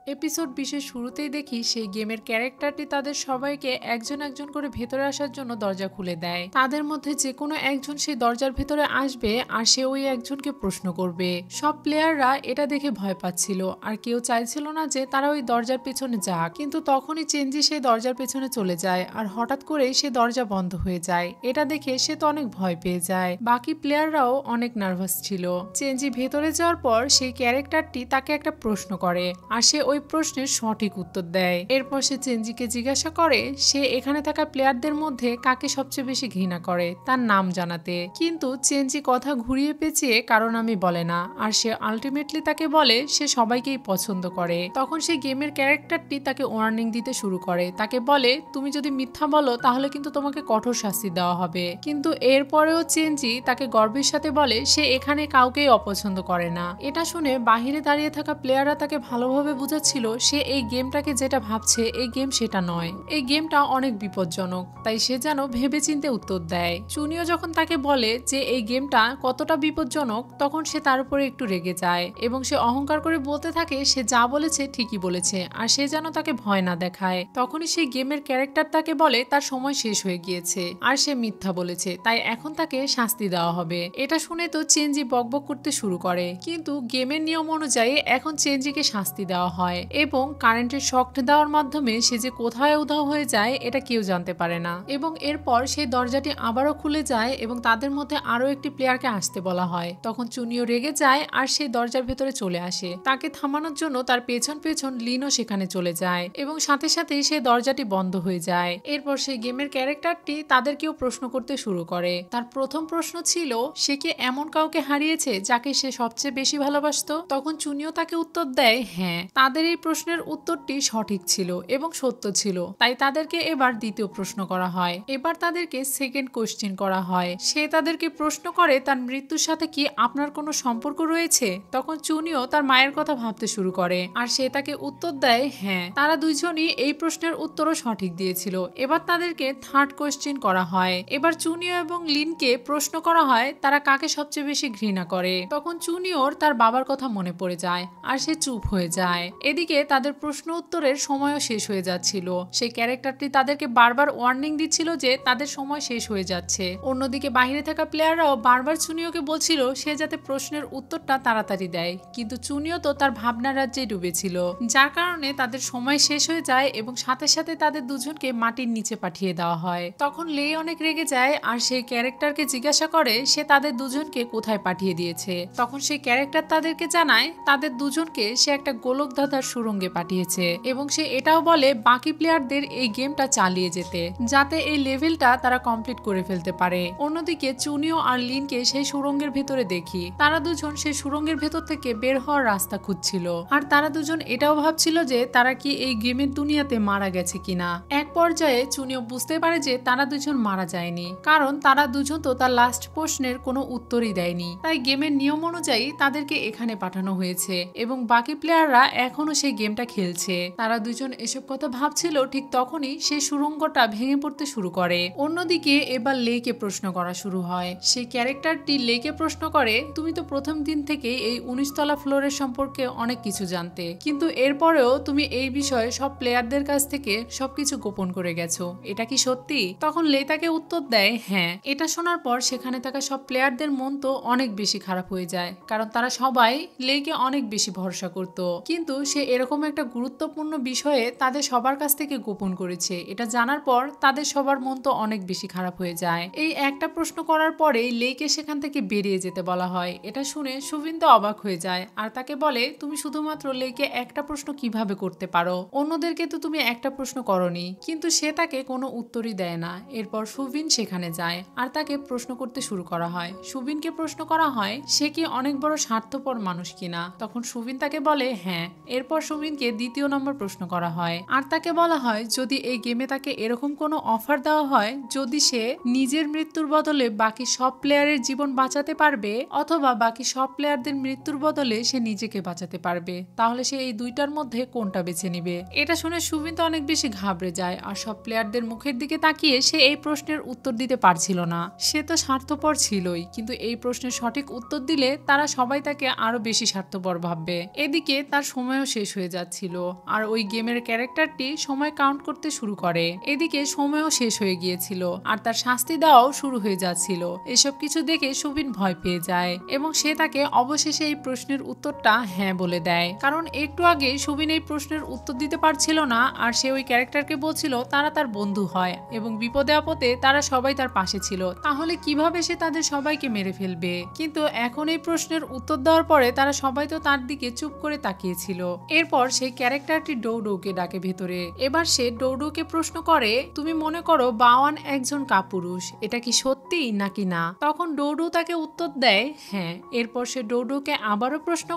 Episode 20 এর শুরুতেই দেখি সেই গেমের ক্যারেক্টারটি তাদের সবাইকে একজন একজন করে ভেতরে আসার জন্য দরজা খুলে দেয়। তাদের মধ্যে যে কোনো একজন সেই দরজার ভেতরে আসবে আর সে ওই একজনকে প্রশ্ন করবে। সব প্লেয়াররা এটা দেখে ভয় পাচ্ছিল আর কেউ চাইছিল না যে তারা ওই দরজার পেছনে যাক, কিন্তু তখনই চেঞ্জি সেই দরজার পেছনে চলে যায় আর হঠাৎ করেই সে দরজা বন্ধ হয়ে যায়। এটা দেখে সে তো অনেক ভয় পেয়ে যায়। বাকি প্লেয়াররাও অনেক নার্ভাস ছিল। চেঞ্জি ভেতরে যাওয়ার পর সেই ক্যারেক্টারটি তাকে একটা প্রশ্ন করে আর সে ওই প্রশ্নের সঠিক উত্তর দেয়। এরপর সে চেঞ্জিকে জিজ্ঞাসা করে সে এখানে থাকা প্লেয়ারদের মধ্যে কাকে সবচেয়ে বেশি ঘৃণা করে তার নাম জানাতে, কিন্তু চেঞ্জি কথা ঘুরিয়ে পেঁচিয়ে কারণ আমি বলে না আর সে আলটিমেটলি তাকে বলে সে সবাইকেই পছন্দ করে। তখন সে গেমের ক্যারেক্টারটি তাকে ওয়ার্নিং দিতে শুরু করে, তাকে বলে তুমি যদি মিথ্যা বলো তাহলে কিন্তু তোমাকে কঠোর শাস্তি দেওয়া হবে। কিন্তু এরপরেও চেঞ্জি তাকে গর্বের সাথে বলে সে এখানে কাউকেই অপছন্দ করে না। এটা শুনে বাহিরে দাঁড়িয়ে থাকা প্লেয়াররা তাকে ভালোভাবে বুঝাচ্ছিল সে এই গেমটাকে যেটা ভাবছে এই গেম সেটা নয়, এই গেমটা অনেক বিপজ্জনক, তাই সে যেন ভেবেচিন্তে উত্তর দেয়। চুনিও যখন তাকে বলে যে এই গেমটা কতটা বিপজ্জনক তখন সে তার উপরে একটু রেগে যায় এবং সে অহংকার করে বলতে থাকে সে যা বলেছে ঠিকই বলেছে আর সে যেন তাকে ভয় না দেখায়। তখনই সেই গেমের ক্যারেক্টার তাকে বলে তার সময় শেষ হয়ে গিয়েছে আর সে মিথ্যা বলেছে, তাই এখন তাকে শাস্তি দেওয়া হবে। এটা শুনে তো চেঞ্জি বকবক করতে শুরু করে, কিন্তু গেমের নিয়ম অনুযায়ী এখন চেঞ্জিকে শাস্তি দেওয়া হয় এবং কারেন্টের শক দেওয়ার মাধ্যমে সে যে কোথায় উধাও হয়ে যায় এটা কেউ জানতে পারে না। এবং এরপর সেই দরজাটি আবারও খুলে যায় এবং তাদের মধ্যে আরো একটি প্লেয়ারকে আসতে বলা হয়। তখন চুনিও রেগে যায় আর সেই দরজার ভেতরে চলে আসে। তাকে থামানোর জন্য তার পেছন পেছন লিনও সেখানে চলে যায় এবং সাথে সাথেই সেই দরজাটি বন্ধ হয়ে যায়। এরপর সেই গেমের ক্যারেক্টারটি তাদেরকেও প্রশ্ন করতে শুরু করে। তার প্রথম প্রশ্ন ছিল সে কি এমন কাউকে হারিয়েছে যাকে সে সবচেয়ে বেশি ভালোবাসতো। তখন চুনিও তাকে উত্তর দেয় হ্যাঁ। তাদের এই প্রশ্নের উত্তরটি সঠিক ছিল এবং সত্য ছিল, তাই তাদেরকে এবার দ্বিতীয় প্রশ্ন করা হয়। এবার তাদেরকে সেকেন্ড কোশ্চেন করা হয়। সে তাদেরকে প্রশ্ন করে তার মৃত্যুর সাথে কি আপনার কোনো সম্পর্ক রয়েছে। তখন চুনিও তার মায়ের কথা ভাবতে শুরু করে আর সে তাকে উত্তর দেয় হ্যাঁ। তারা দুইজনই এই প্রশ্নের উত্তরও সঠিক দিয়েছিল। এবার তাদেরকে থার্ড কোশ্চেন করা হয়। এবার চুনিও এবং লিনকে প্রশ্ন করা হয় তারা কাকে সবচেয়ে বেশি ঘৃণা করে। তখন চুনিওর তার বাবার কথা মনে পড়ে যায় আর সে চুপ হয়ে যায়। এদিকে তাদের প্রশ্ন উত্তরের সময়ও শেষ হয়ে যাচ্ছিল। সেই ক্যারেক্টারটি তাদেরকে বারবার ওয়ার্নিং দিচ্ছিল যে তাদের সময় শেষ হয়ে যাচ্ছে। অন্যদিকে বাইরে থাকা প্লেয়াররাও বারবার চুনিওকে বলছিল সে যাতে প্রশ্নের উত্তরটা তাড়াতাড়ি দেয়, কিন্তু চুনিও তো তার ভাবনা রাজ্যে ডুবেছিল, যার কারণে তাদের সময় শেষ হয়ে যায় এবং সাথে সাথে তাদের দুজনকে মাটির নিচে পাঠিয়ে দেওয়া হয়। তখন লে অনেক রেগে যায় আর সেই ক্যারেক্টারকে জিজ্ঞাসা করে সে তাদের দুজনকে কোথায় পাঠিয়ে দিয়েছে। তখন সেই ক্যারেক্টার তাদেরকে জানায় তাদের দুজনকে সে একটা গোলকধাঁধার সুড়ঙ্গে পাঠিয়েছে এবং সে এটাও বলে বাকি প্লেয়ারদের এই গেমটা চালিয়ে যেতে, যাতে এই লেভেলটা তারা কমপ্লিট করে ফেলতে পারে। অন্যদিকে চুনিও আর লিনকে সেই সুড়ঙ্গের ভেতরে দেখি তারা দুজন সেই সুড়ঙ্গের ভেতর থেকে বের হওয়ার রাস্তা খুঁজছিল আর তারা দুজন এটাও ভাবছিল যে তারা কি এই গেমের দুনিয়াতে মারা গেছে কিনা। এক পর্যায়ে চুনিও বুঝতে পারে যে তারা দুজন মারা যায়নি, কারণ তারা দুজন তো তার লাস্ট প্রশ্নের কোনো উত্তরই দেয়নি, তাই গেমের নিয়ম অনুযায়ী তাদেরকে এখানে পাঠানো হয়েছে এবং বাকি প্লেয়াররা এখনো সেই গেমটা খেলছে। তারা দুজন এসব কথা ভাবছিল ঠিক তখনই সেই সুড়ঙ্গটা ভেঙে পড়তে শুরু করে। অন্যদিকে এবার লেকে প্রশ্ন করা শুরু হয়। সেই ক্যারেক্টারটি লেকে প্রশ্ন করে তুমি তো প্রথম দিন থেকে এই 19 তলা ফ্লোরের সম্পর্কে অনেক কিছু জানতে, কিন্তু এরপরেও তুমি এই বিষয়ে সব প্লেয়ারদের কাছ থেকে সবকিছু গোপন করে গেছো, এটা কি সত্যি? তখন লে তাকে উত্তর দেয় হ্যাঁ। এটা শোনার পর সেখানে থাকা সব প্লেয়ারদের মন তো অনেক বেশি খারাপ হয়ে যায়, কারণ তারা সবাই লেকে অনেক বেশি ভরসা করত, কিন্তু সে এরকম একটা গুরুত্বপূর্ণ বিষয়ে তাদের সবার কাছ থেকে গোপন করেছে। এটা জানার পর তাদের সবার মন তো অনেক বেশি খারাপ হয়ে যায়। এই একটা প্রশ্ন করার পরেই লেকে সেখান থেকে বেরিয়ে যেতে বলা হয়। এটা শুনে সুবিন তো অবাক হয়ে যায় আর তাকে বলে তুমি শুধুমাত্র লেকে একটা প্রশ্ন কিভাবে করতে পারো, অন্যদেরকে তো তুমি একটা প্রশ্ন করনি। কিন্তু সে তাকে কোনো উত্তরই দেয় না। এরপর সুবিন সেখানে যায় আর তাকে প্রশ্ন করতে শুরু করা হয়। সুবিনকে প্রশ্ন করা হয় সে কি অনেক বড় স্বার্থপর মানুষ কিনা। তখন সুবিন তাকে বলে হ্যাঁ। এরপর সুবিনকে দ্বিতীয় নম্বর প্রশ্ন করা হয় আর তাকে বলা হয় যদি এই গেমে তাকে এরকম কোনো অফার দেওয়া হয় যদি সে নিজের মৃত্যুর বদলে বাকি সব প্লেয়ারের জীবন বাঁচাতে পারবে অথবা বাকি সব প্লেয়ারদের মৃত্যুর বদলে সে নিজেকে বাঁচাতে পারবে, তাহলে সে এই দুইটার মধ্যে কোনটা বেছে নিবে। এটা শুনে সুবিন তো অনেক বেশি ঘাবড়ে যায় আর সব প্লেয়ারদের মুখের দিকে তাকিয়ে সে এই প্রশ্নের উত্তর দিতে পারছিল না। সে তো স্বার্থপর ছিলই, কিন্তু এই প্রশ্নের সঠিক উত্তর দিলে তারা সবাই তাকে আরো বেশি স্বার্থপর ভাববে। এদিকে তার সময়ও শেষ হয়ে যাচ্ছিল আর ওই গেমের ক্যারেক্টারটি সময় কাউন্ট করতে শুরু করে। এদিকে সময়ও শেষ হয়ে গিয়েছিল আর তার শাস্তি দেওয়াও শুরু হয়ে যাচ্ছিল। এসব কিছু দেখে সুবিন ভয় পেয়ে যায় এবং সে তাকে অবশেষে এই প্রশ্নের উত্তরটা হ্যাঁ বলে দেয়, কারণ একটু আগে সুবিন এই প্রশ্নের উত্তর দিতে পারছিল না আর সে ওই ক্যারেক্টারকে বলছিল তারা তার বন্ধু হয় এবং বিপদে আপদে তারা সবাই তার পাশে ছিল, তাহলে কিভাবে সে তাদের সবাইকে মেরে ফেলবে। কিন্তু এখন এই প্রশ্নের উত্তর দেওয়ার পরে তারা সবাই তো তার দিকে চুপ করে তাকিয়েছিল। এরপর সেই ক্যারেক্টারটি ডৌডৌকে ডাকে ভেতরে। এবার সে ডৌডৌকে প্রশ্ন করে, তুমি মনে করো বাওয়ান একজন কাপুরুষ, এটা কি সত্যি নাকি না? তখন ডৌডৌ তাকে উত্তর দেয় হ্যাঁ। এরপর সে ডৌডৌকে আবারও প্রশ্ন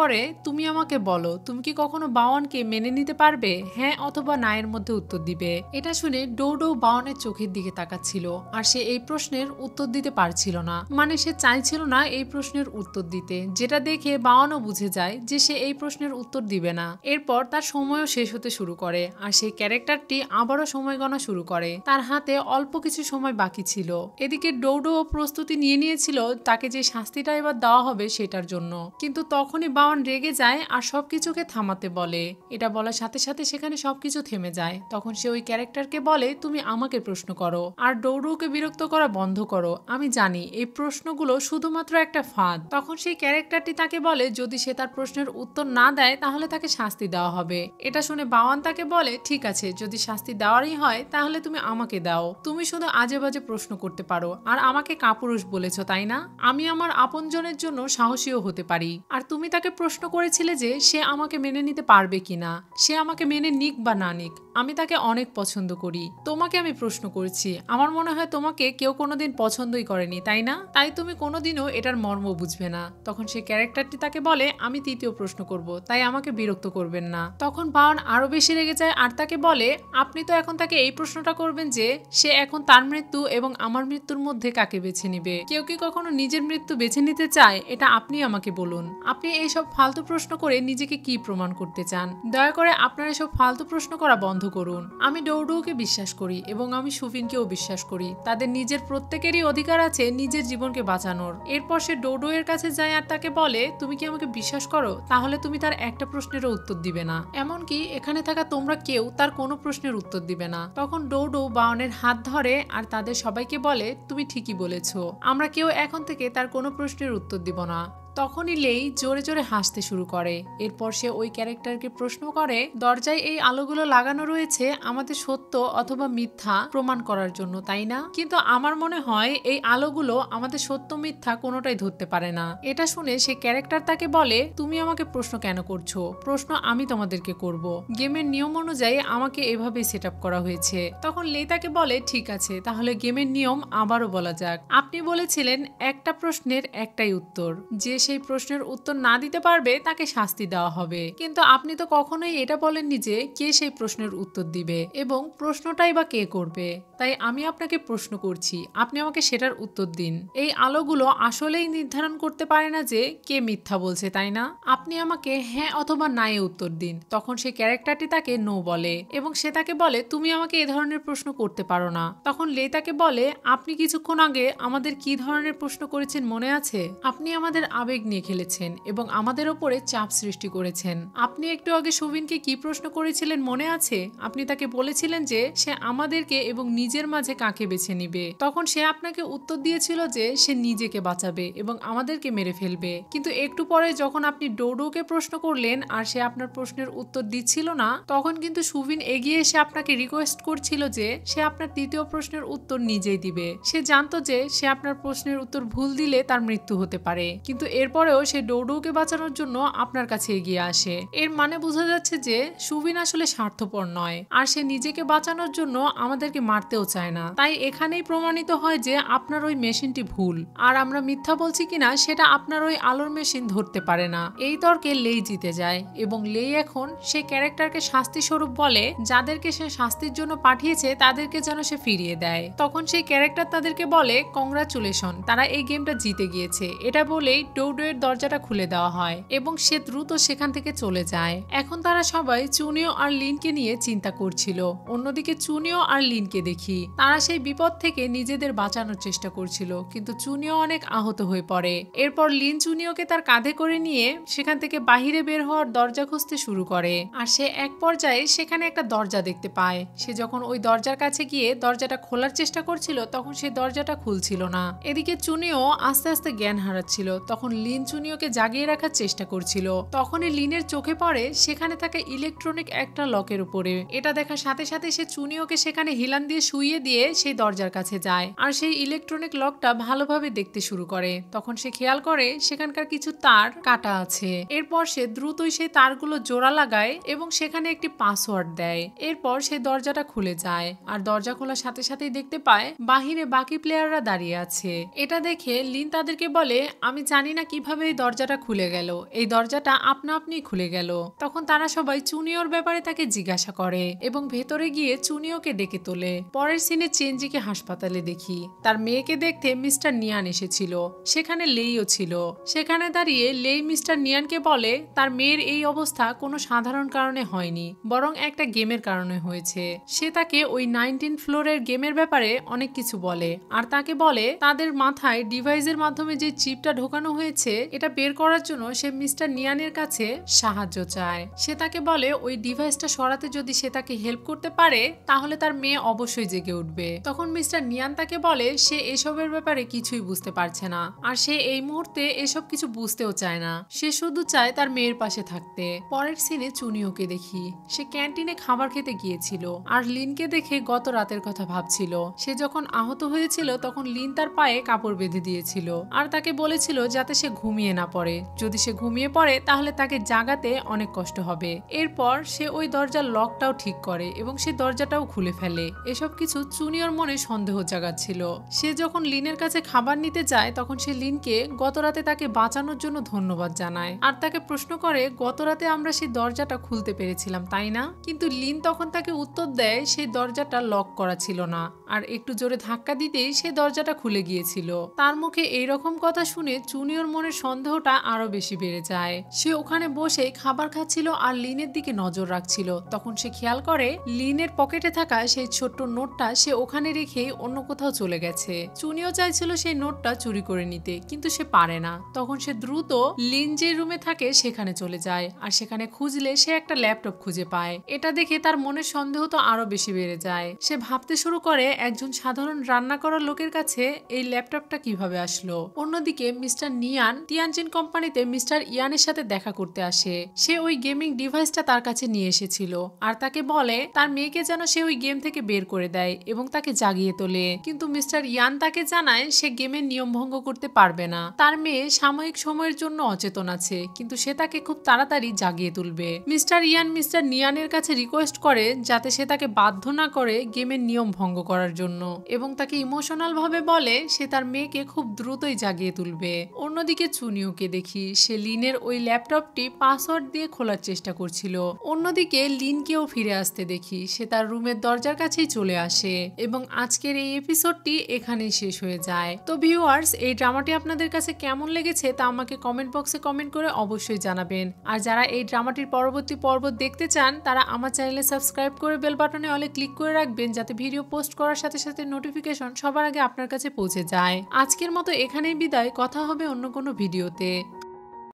করে, তুমি আমাকে বলো তুমি কি কখনো বাওয়ানকে মেনে নিতে পারবে, হ্যাঁ অথবা না এর মধ্যে উত্তর দিবে। এটা শুনে ডৌডৌ বাওয়ানের চোখের দিকে তাকাচ্ছিল আর সে এই প্রশ্নের উত্তর দিতে পারছিল না, মানে সে চাইছিল না এই প্রশ্নের উত্তর দিতে, যেটা দেখে বাওয়ানও বুঝে যায় যে সে এই প্রশ্নের উত্তর দিবে না। এরপর তার সময়ও শেষ হতে শুরু করে আর সেই ক্যারেক্টারটি আবারও সময় গণা শুরু করে। তার হাতে অল্প কিছু সময় বাকি ছিল। এদিকে ডৌডৌ প্রস্তুতি নিয়ে নিয়েছিল তাকে যে শাস্তিটা এবার দেওয়া হবে সেটার জন্য, কিন্তু তখনই বাওয়ান রেগে যায় আর সবকিছুকে থামাতে বলে। এটা বলার সাথে সাথে সেখানে সবকিছু থেমে যায়। তখন সে ওই ক্যারেক্টারকে বলে তুমি আমাকে প্রশ্ন করো আর ডৌডৌকে বিরক্ত করা বন্ধ করো, আমি জানি এই প্রশ্নগুলো শুধুমাত্র একটা ফাঁদ। তখন সেই ক্যারেক্টারটি তাকে বলে যদি সে তার প্রশ্নের উত্তর না দেয় তাহলে তাকে শাস্তি দেওয়া হবে। এটা শুনে বাওয়ান তাকে বলে ঠিক আছে, যদি শাস্তি দেওয়ারই হয় তাহলে তুমি আমাকে দাও, তুমি শুধু আজে বাজে প্রশ্ন করতে পারো আর আমাকে কাপুরুষ বলেছ তাই না? আমি আমার আপনজনের জন্য সাহসীও হতে পারি। আর তুমি তাকে প্রশ্ন করেছিলে যে সে আমাকে মেনে নিতে পারবে কিনা, সে আমাকে মেনে নিক বা না নিক, আমি তাকে অনেক পছন্দ করি। তোমাকে আমি প্রশ্ন করেছি, আমার মনে হয় তোমাকে কেউ কোনোদিন পছন্দই করেনি তাই না? তাই তুমি কোনোদিনও এটার মর্ম বুঝবে না। তখন সেই ক্যারেক্টারটি তাকে বলে আমি তৃতীয় প্রশ্ন করব, তাই আমাকে বিরক্ত করবেন না। তখন বাওয়ান আরো বেশি রেগে যায় আর তাকে বলে আপনি তো এখন তাকে এই প্রশ্নটা করবেন যে সে এখন তার মৃত্যু এবং আমার মৃত্যুর মধ্যে কাকে বেছে নিবে। কেউ কি কখনো নিজের মৃত্যু বেছে নিতে চায়? এটা আপনি আমাকে বলুন। আপনি এইসব ফালতু প্রশ্ন করে নিজেকে কি প্রমাণ করতে চান? দয়া করে আপনার এসব ফালতু প্রশ্ন করা বন্ধ করুন। আমি ডৌডৌকে বিশ্বাস করি এবং আমি সুফিনকেও বিশ্বাস করি, তাদের নিজের প্রত্যেকেরই অধিকার আছে নিজের জীবনকে বাঁচানোর। এরপর সে ডৌডৌ এর কাছে যায় আর তাকে বলে তুমি কি আমাকে বিশ্বাস করো? তাহলে তুমি তার একটা প্রশ্নেরও উত্তর দিবে না, এমনকি এখানে থাকা তোমরা কেউ তার কোনো প্রশ্নের উত্তর দিবে না। তখন ডৌডৌ বাওয়ানের হাত ধরে আর তাদের সবাইকে বলে তুমি ঠিকই বলেছো, আমরা কেউ এখন থেকে তার কোনো প্রশ্নের উত্তর দিব না। তখনই লেই জোরে জোরে হাসতে শুরু করে। এরপর সে ওই ক্যারেক্টারকে প্রশ্ন করে দরজায় এই আলোগুলো লাগানো রয়েছে আমাদের সত্য অথবা মিথ্যা প্রমাণ করার জন্য তাই না? কিন্তু আমার মনে হয় এই আলোগুলো আমাদের সত্য মিথ্যা কোনোটাই ধরতে পারে না। এটা শুনে সে ক্যারেক্টার তাকে বলে তুমি আমাকে প্রশ্ন কেন করছো? প্রশ্ন আমি তোমাদেরকে করব, গেমের নিয়ম অনুযায়ী আমাকে এভাবেই সেট আপ করা হয়েছে। তখন লেই তাকে বলে ঠিক আছে, তাহলে গেমের নিয়ম আবারও বলা যাক। আপনি বলেছিলেন একটা প্রশ্নের একটাই উত্তর, যে সেই প্রশ্নের উত্তর না দিতে পারবে তাকে শাস্তি দেওয়া হবে, কিন্তু আপনি তো কখনোই এটা বলেননি যে কে সেই প্রশ্নের উত্তর দিবে এবং প্রশ্নটাই বা কে করবে। তাই আমি আপনাকে প্রশ্ন করছি, আপনি আমাকে সেটার উত্তর দিন। এই আলোগুলো আসলেই নির্ধারণ করতে পারে না যে কে মিথ্যা বলছে তাই না? আপনি আমাকে হ্যাঁ অথবা না এ উত্তর দিন। তখন সেই ক্যারেক্টারটি তাকে নো বলে এবং সে তাকে বলে তুমি আমাকে এ ধরনের প্রশ্ন করতে পারো না। তখন লে তাকে বলে আপনি কিছুক্ষণ আগে আমাদের কি ধরনের প্রশ্ন করেছেন মনে আছে? আপনি আমাদের আবেগ নিয়ে খেলেছেন এবং আমাদের ওপরে চাপ সৃষ্টি করেছেন। আপনি একটু আগে সুবিনকে কি প্রশ্ন করেছিলেন মনে আছে? আপনি তাকে বলেছিলেন যে সে আমাদেরকে এবং নিজের মাঝে কাকে বেছে নিবে। তখন সে আপনাকে উত্তর দিয়েছিল যে সে নিজেকে বাঁচাবে এবং আমাদেরকে মেরে ফেলবে। কিন্তু একটু পরে যখন আপনি ডৌডৌকে প্রশ্ন করলেন আর সে আপনার প্রশ্নের উত্তর দিচ্ছিল না, তখন কিন্তু সুবিন এগিয়ে এসে আপনাকে রিকোয়েস্ট করছিল যে সে আপনার তৃতীয় প্রশ্নের উত্তর নিজেই দিবে। সে জানতো যে সে আপনার প্রশ্নের উত্তর ভুল দিলে তার মৃত্যু হতে পারে, কিন্তু এরপরেও সে ডৌডৌকে বাঁচানোর জন্য আপনার কাছে এগিয়ে আসে। এর মানে বোঝা যাচ্ছে যে সুবিন আসলে স্বার্থপর নয় আর সে নিজেকে বাঁচানোর জন্য আমাদেরকে মারতেও চায় না। তাই এখানেই প্রমাণিত হয় যে আপনার ওই মেশিনটি ভুল আর আমরা মিথ্যা বলছি কিনা সেটা আপনার ওই আলোর মেশিন ধরতে পারে না। এই তর্কে লেই জিতে যায় এবং লেই এখন সে ক্যারেক্টারকে শাস্তি স্বরূপ বলে যাদেরকে সে শাস্তির জন্য পাঠিয়েছে তাদেরকে যেন সে ফিরিয়ে দেয়। তখন সেই ক্যারেক্টার তাদেরকে বলে কংগ্রাচুলেশন, তারা এই গেমটা জিতে গিয়েছে। এটা বলেই ডৌডৌ স্টুডিওর দরজাটা খুলে দেওয়া হয় এবং সে দ্রুত সেখান থেকে চলে যায়। এখন তারা সবাই চুনিও আর লিনকে নিয়ে চিন্তা করছিল। অন্যদিকে চুনিও আর লিনকে দেখি তারা সেই বিপদ থেকে নিজেদের বাঁচানোর চেষ্টা করছিল, কিন্তু চুনিও অনেক আহত হয়ে পড়ে। এরপর লিন চুনিওকে তার কাঁধে করে নিয়ে সেখান থেকে বাহিরে বের হওয়ার দরজা খুঁজতে শুরু করে। আর সে এক পর্যায়ে সেখানে একটা দরজা দেখতে পায়। সে যখন ওই দরজার কাছে গিয়ে দরজাটা খোলার চেষ্টা করছিল তখন সেই দরজাটা খুলছিল না। এদিকে চুনিও আস্তে আস্তে জ্ঞান হারাচ্ছিল। তখন লিন চুনিওকে জাগিয়ে রাখার চেষ্টা করছিল। তখনই লিনের চোখে পড়ে সেখানে থাকা ইলেকট্রনিক একটা লকের উপরে। এটা দেখার সাথে সাথে সে চুনিওকে সেখানে হিলান দিয়ে শুইয়ে দিয়ে সেই দরজার কাছে যায় আর সেই ইলেকট্রনিক লকটা ভালোভাবে দেখতে শুরু করে। তখন সে খেয়াল করে সেখানকার কিছু তার কাটা আছে। এরপর সে দ্রুতই সেই তারগুলো জোড়া লাগায় এবং সেখানে একটি পাসওয়ার্ড দেয়। এরপর সেই দরজাটা খুলে যায় আর দরজা খোলার সাথে সাথেই দেখতে পায় বাহিরে বাকি প্লেয়াররা দাঁড়িয়ে আছে। এটা দেখে লিন তাদেরকে বলে, আমি জানি না কিভাবে এই দরজাটা খুলে গেল, এই দরজাটা আপনা আপনি খুলে গেল। তখন তারা সবাই চুনিওর ব্যাপারে তাকে জিজ্ঞাসা করে এবং ভেতরে গিয়ে চুনিওকে ডেকে তোলে। পরের সিনে চেনজিকে হাসপাতালে দেখি। তার মেয়েকে দেখতে মিস্টার নিয়ান এসেছিল। সেখানে লেইও ছিল। সেখানে দাঁড়িয়ে লেই মিস্টার নিয়ানকে বলে তার মেয়ের এই অবস্থা কোনো সাধারণ কারণে হয়নি, বরং একটা গেমের কারণে হয়েছে। সে তাকে ওই 19 ফ্লোরের গেমের ব্যাপারে অনেক কিছু বলে আর তাকে বলে তাদের মাথায় ডিভাইসের মাধ্যমে যে চিপটা ঢোকানো হয়েছে এটা বের করার জন্য সে মিস্টার নিয়ানের কাছে সাহায্য চায়। সে তাকে বলে ওই ডিভাইসটা সরাতে যদি সে তাকে হেল্প করতে পারে তাহলে তার মেয়ে অবশ্যই জেগে উঠবে। তখন মিস্টার নিয়ান তাকে বলে সে এসবের ব্যাপারে কিছুই বুঝতে পারছে না আর সে এই মুহূর্তে এসব কিছু বুঝতেও চায় না। সে শুধু চায় তার মেয়ের পাশে থাকতে। পরের সিনে চুনিওকে দেখি। সে ক্যান্টিনে খাবার খেতে গিয়েছিল আর লিনকে দেখে গত রাতের কথা ভাবছিল। সে যখন আহত হয়েছিল তখন লিন তার পায়ে কাপড় বেঁধে দিয়েছিল আর তাকে বলেছিল যাতে সে ঘুমিয়ে না পড়ে। যদি সে ঘুমিয়ে পড়ে তাহলে তাকে জাগাতে অনেক কষ্ট হবে। এরপর সে ওই দরজার লকটাও ঠিক করে এবং সে দরজাটাও খুলে ফেলে। এসব কিছু চুনিওর মনে সন্দেহ জাগাচ্ছিল। সে যখন লিনের কাছে খাবার নিতে যায় তখন সে লিনকে গত রাতে তাকে বাঁচানোর জন্য ধন্যবাদ জানায় আর তাকে প্রশ্ন করে গত রাতে আমরা সেই দরজাটা খুলতে পেরেছিলাম তাই না? কিন্তু লিন তখন তাকে উত্তর দেয় সেই দরজাটা লক করা ছিল না আর একটু জোরে ধাক্কা দিতেই সেই দরজাটা খুলে গিয়েছিল। তার মুখে এইরকম কথা শুনে চুনিওর মনের সন্দেহটা আরো বেশি বেড়ে যায়। সে ওখানে বসে খাবার খাচ্ছিল আর লিনের দিকে নজর রাখছিল। তখন সে খেয়াল করে লিনের পকেটে থাকা সেই ছোট্ট নোটটা সে ওখানে রেখে অন্য কোথাও চলে গেছে। চুনিও চাইছিল সেই নোটটা চুরি করে নিতে কিন্তু সে পারে না। তখন সে দ্রুত লিন যে রুমে থাকে সেখানে চলে যায় আর সেখানে খুঁজলে সে একটা ল্যাপটপ খুঁজে পায়। এটা দেখে তার মনের সন্দেহ তো আরো বেশি বেড়ে যায়। সে ভাবতে শুরু করে একজন সাধারণ রান্না করার লোকের কাছে এই ল্যাপটপটা কিভাবে আসলো। অন্যদিকে মিস্টার নিয়ান তিয়ানজিন কোম্পানিতে মিস্টার ইয়ানের সাথে দেখা করতে আসে। সে ওই গেমিং ডিভাইসটা তার কাছে নিয়ে এসেছিল আর তাকে বলে তার মেয়েকে যেন সে ওই গেম থেকে বের করে দেয় এবং তাকে জাগিয়ে তোলে। কিন্তু মিস্টার ইয়ান তাকে জানায় সে গেমের নিয়ম ভঙ্গ করতে পারবে না। তার মেয়ে সাময়িক সময়ের জন্য অচেতন আছে কিন্তু সে তাকে খুব তাড়াতাড়ি জাগিয়ে তুলবে। মিস্টার ইয়ান মিস্টার নিয়ানের কাছে রিকোয়েস্ট করে যাতে সে তাকে বাধ্য না করে গেমের নিয়ম ভঙ্গ করার জন্য এবং তাকে ইমোশনাল ভাবে বলে সে তার মেয়েকে খুব দ্রুতই জাগিয়ে তুলবে। অন্যদিকে চুনিওকে দেখি সে লিনের ওই ল্যাপটপটি পাসওয়ার্ড দিয়ে খোলার চেষ্টা করছিল। অন্যদিকে লিনকেও ফিরে আসতে দেখি। সে তার রুমের দরজার কাছেই চলে আসে এবং আজকের এই এপিসোডটি এখানেই শেষ হয়ে যায়। তো ভিউয়ার্স, এই ড্রামাটি আপনাদের কাছে কেমন লেগেছে তা আমাকে কমেন্ট বক্সে কমেন্ট করে অবশ্যই জানাবেন। আর যারা এই ড্রামাটির পরবর্তী পর্ব দেখতে চান তারা আমার চ্যানেলে সাবস্ক্রাইব করে বেল বাটনে অলে ক্লিক করে রাখবেন যাতে ভিডিও পোস্ট করার সাথে সাথে নোটিফিকেশন সবার আগে আপনার কাছে পৌঁছে যায়। আজকের মতো এখানেই বিদায়। কথা হবে অন্য কোনো ভিডিওতে।